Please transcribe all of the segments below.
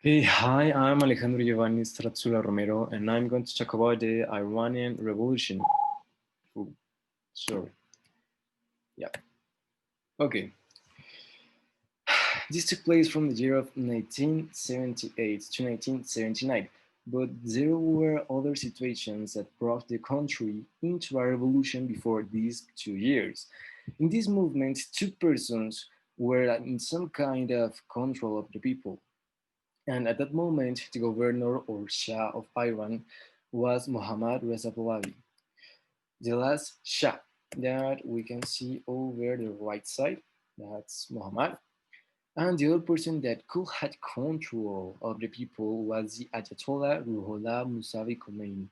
Hey, hi, I'm Alejandro Giovanni Strazzula Romero, and I'm going to talk about the Iranian Revolution. Oh, sorry. Yeah. Okay. This took place from the year of 1978 to 1979, but there were other situations that brought the country into a revolution before these 2 years. In this movement, two persons were in some kind of control of the people. And at that moment, the governor or Shah of Iran was Mohammad Reza Pahlavi, the last Shah that we can see over the right side. That's Muhammad. And the other person that could have control of the people was the Ayatollah Ruhollah Musavi Khomeini.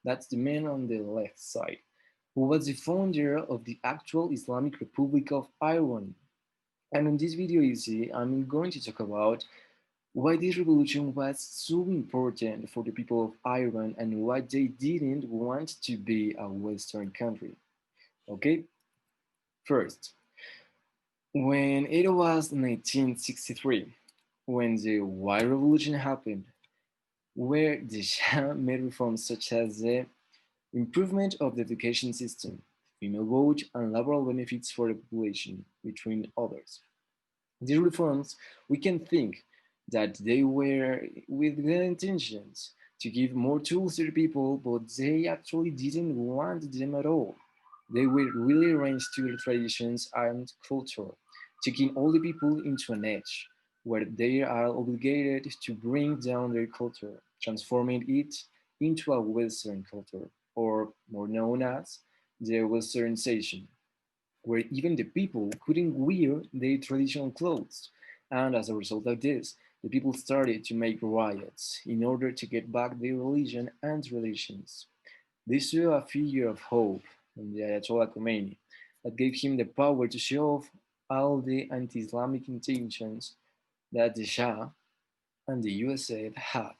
That's the man on the left side, who was the founder of the actual Islamic Republic of Iran. And in this video, you see, I'm going to talk about why this revolution was so important for the people of Iran and why they didn't want to be a Western country. Okay, first, when it was 1963, when the White Revolution happened, where the Shah made reforms such as the improvement of the education system, female vote, and laboral benefits for the population, between others. These reforms, we can think that they were with good intentions to give more tools to the people, but they actually didn't want them at all. They were really arranged to their traditions and culture, taking all the people into an edge where they are obligated to bring down their culture, transforming it into a Western culture, or more known as the Westernization, where even the people couldn't wear their traditional clothes. And as a result of this, the people started to make riots in order to get back their religion and traditions. This saw a figure of hope in the Ayatollah Khomeini that gave him the power to show off all the anti-Islamic intentions that the Shah and the USA had.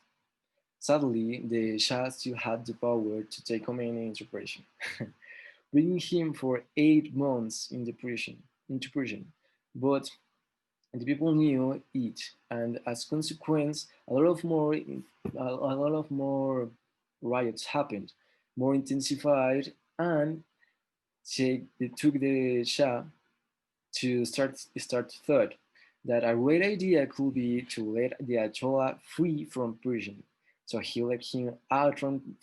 Sadly, the Shah still had the power to take Khomeini into prison. Bringing him for 8 months into prison. But the people knew it, and as consequence, a lot of more riots happened, more intensified, and they took the Shah to start thought that a great idea could be to let the Ayatollah free from prison. So he let him out from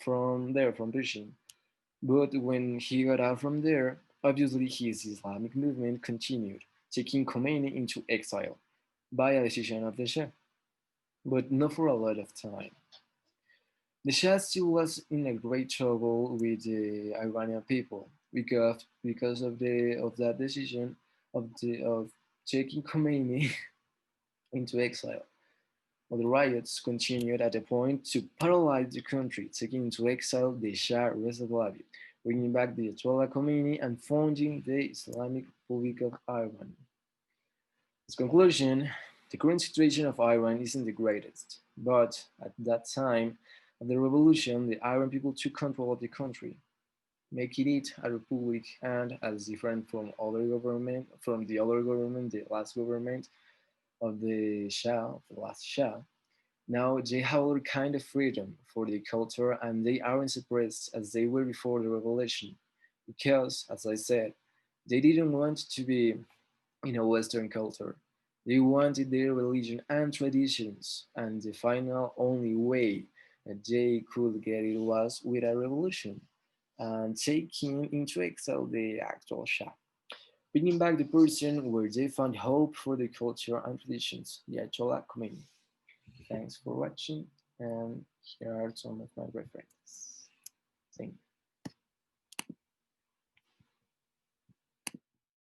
prison, but when he got out from there, obviously his Islamic movement continued, taking Khomeini into exile by a decision of the Shah, but not for a lot of time. The Shah still was in a great trouble with the Iranian people because of that decision of taking Khomeini into exile. Well, the riots continued at a point to paralyze the country, taking into exile the Shah Reza Pahlavi, bringing back the Ayatollah Khomeini, and founding the Islamic Republic of Iran. As conclusion, the current situation of Iran isn't the greatest, but at that time of the revolution, the Iran people took control of the country, making it a republic and as different from the other government, the last government of the Shah, of the last Shah. Now they have other kind of freedom for their culture and they aren't suppressed as they were before the revolution. Because, as I said, they didn't want to be in a Western culture. They wanted their religion and traditions, and the final only way that they could get it was with a revolution and taking into exile the actual Shah, bringing back the person where they found hope for the culture and traditions, the Ayatollah Khomeini. Thanks for watching, and here are some of my references. Thank you.